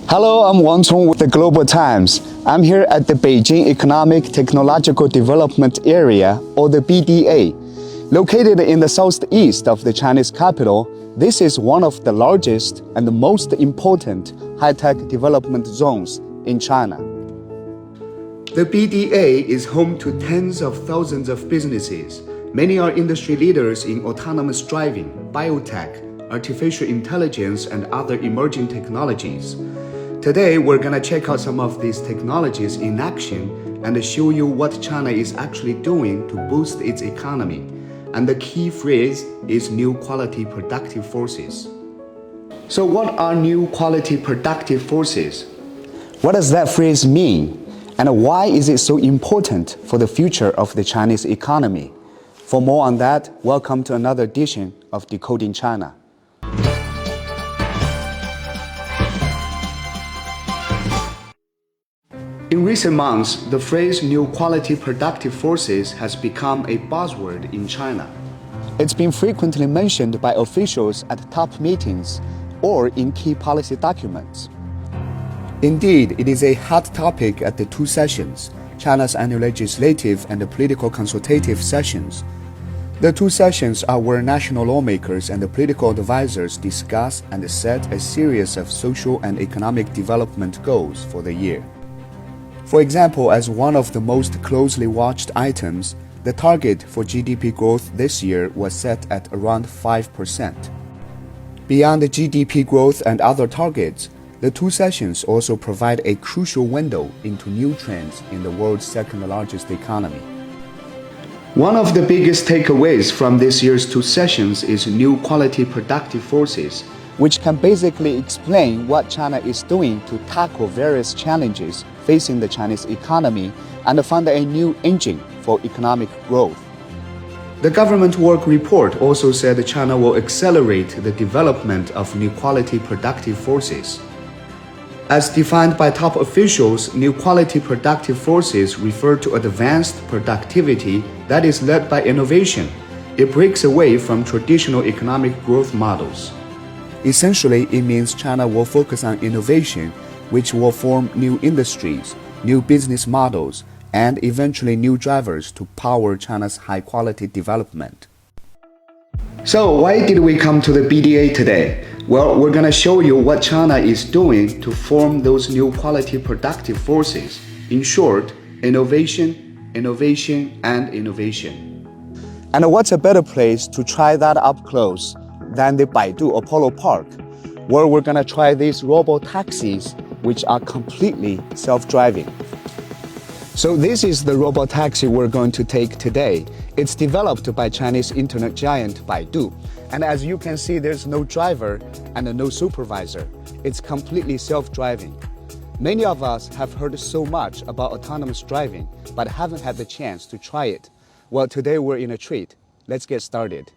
Hello, I'm Wang Cong with the Global Times. I'm here at the Beijing Economic Technological Development Area, or the BDA. Located in the southeast of the Chinese capital, this is one of the largest and the most important high-tech development zones in China. The BDA is home to tens of thousands of businesses. Many are industry leaders in autonomous driving, biotech, artificial intelligence, and other emerging technologies. Today, we're gonna check out some of these technologies in action and show you what China is actually doing to boost its economy. And the key phrase is new quality productive forces. So what are new quality productive forces? What does that phrase mean? And why is it so important for the future of the Chinese economy? For more on that, welcome to another edition of Decoding China. In recent months, the phrase new quality productive forces has become a buzzword in China. It's been frequently mentioned by officials at top meetings or in key policy documents. Indeed, it is a hot topic at the two sessions, China's annual legislative and the political consultative sessions. The two sessions are where national lawmakers and the political advisors discuss and set a series of social and economic development goals for the year. For example, as one of the most closely watched items, the target for GDP growth this year was set at around 5%. Beyond the GDP growth and other targets, the two sessions also provide a crucial window into new trends in the world's second-largest economy. One of the biggest takeaways from this year's two sessions is new quality productive forces, which can basically explain what China is doing to tackle various challenges facing the Chinese economy and find a new engine for economic growth. The government work report also said China will accelerate the development of new quality productive forces. As defined by top officials, new quality productive forces refer to advanced productivity that is led by innovation. It breaks away from traditional economic growth models. Essentially, it means China will focus on innovation, which will form new industries, new business models, and eventually new drivers to power China's high-quality development. So, why did we come to the BDA today? Well, we're going to show you what China is doing to form those new quality productive forces. In short, innovation, innovation, and innovation. And what's a better place to try that up close than the Baidu Apollo Park, where we're going to try these robo-taxis, which are completely self-driving. So this is the robo-taxi we're going to take today. It's developed by Chinese internet giant Baidu. And as you can see, there's no driver and no supervisor. It's completely self-driving. Many of us have heard so much about autonomous driving, but haven't had the chance to try it. Well, today we're in a treat. Let's get started.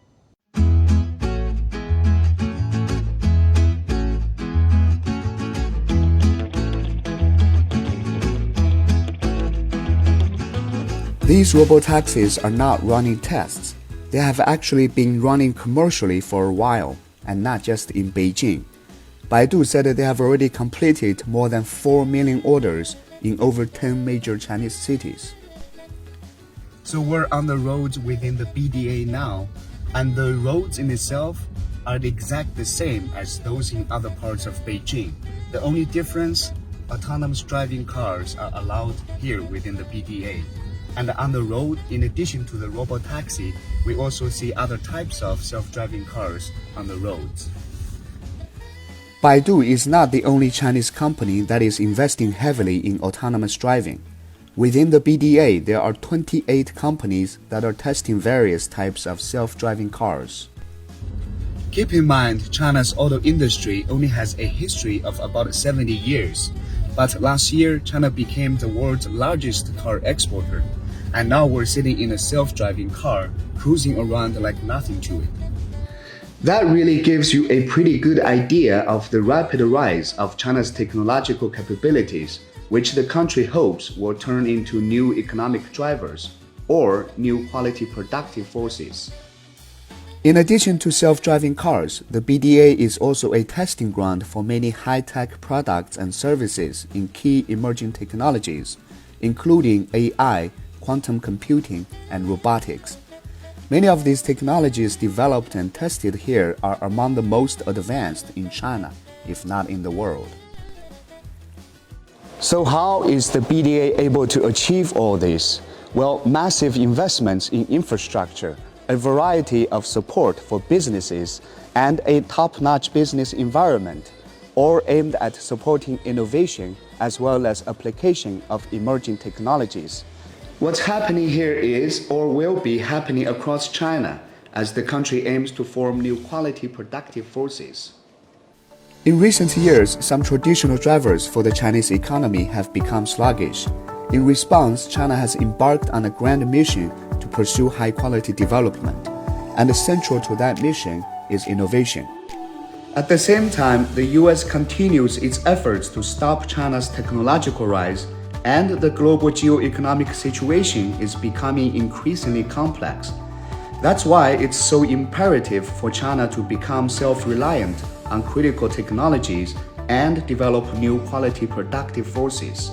These robo-taxis are not running tests. They have actually been running commercially for a while, and not just in Beijing. Baidu said that they have already completed more than 4 million orders in over 10 major Chinese cities. So we're on the roads within the BDA now, and the roads in itself are exactly the same as those in other parts of Beijing. The only difference, autonomous driving cars are allowed here within the BDA. And on the road, in addition to the robo-taxi, we also see other types of self-driving cars on the roads. Baidu is not the only Chinese company that is investing heavily in autonomous driving. Within the BDA, there are 28 companies that are testing various types of self-driving cars. Keep in mind, China's auto industry only has a history of about 70 years. But last year, China became the world's largest car exporter. And now we're sitting in a self-driving car, cruising around like nothing to it. That really gives you a pretty good idea of the rapid rise of China's technological capabilities, which the country hopes will turn into new economic drivers or new quality productive forces. In addition to self-driving cars, the BDA is also a testing ground for many high-tech products and services in key emerging technologies, including AI, quantum computing, and robotics. Many of these technologies developed and tested here are among the most advanced in China, if not in the world. So how is the BDA able to achieve all this? Well, massive investments in infrastructure, a variety of support for businesses, and a top-notch business environment, all aimed at supporting innovation as well as application of emerging technologies. What's happening here is or will be happening across China as the country aims to form new quality productive forces. In recent years, some traditional drivers for the Chinese economy have become sluggish. In response, China has embarked on a grand mission to pursue high-quality development, and central to that mission is innovation. At the same time, the US continues its efforts to stop China's technological rise, and the global geo-economic situation is becoming increasingly complex. That's why it's so imperative for China to become self-reliant on critical technologies and develop new quality productive forces.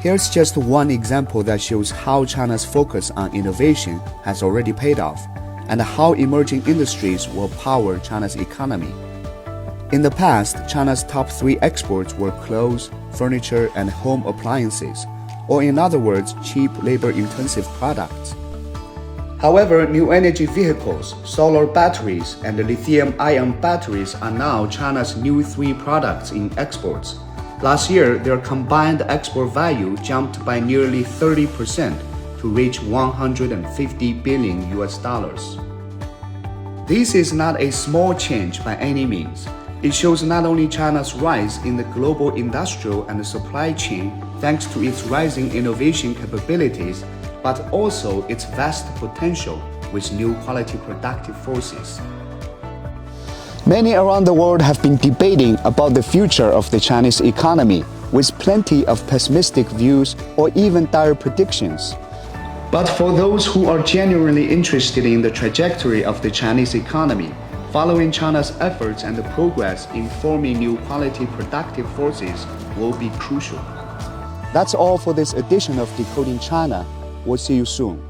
Here's just one example that shows how China's focus on innovation has already paid off, and how emerging industries will power China's economy. In the past, China's top 3 exports were clothes, furniture, and home appliances, or in other words, cheap labor-intensive products. However, new energy vehicles, solar batteries, and lithium-ion batteries are now China's new 3 products in exports. Last year, their combined export value jumped by nearly 30% to reach 150 billion US dollars. This is not a small change by any means. It shows not only China's rise in the global industrial and supply chain thanks to its rising innovation capabilities, but also its vast potential with new quality productive forces. Many around the world have been debating about the future of the Chinese economy, with plenty of pessimistic views or even dire predictions. But for those who are genuinely interested in the trajectory of the Chinese economy, following China's efforts and the progress in forming new quality productive forces will be crucial. That's all for this edition of Decoding China. We'll see you soon.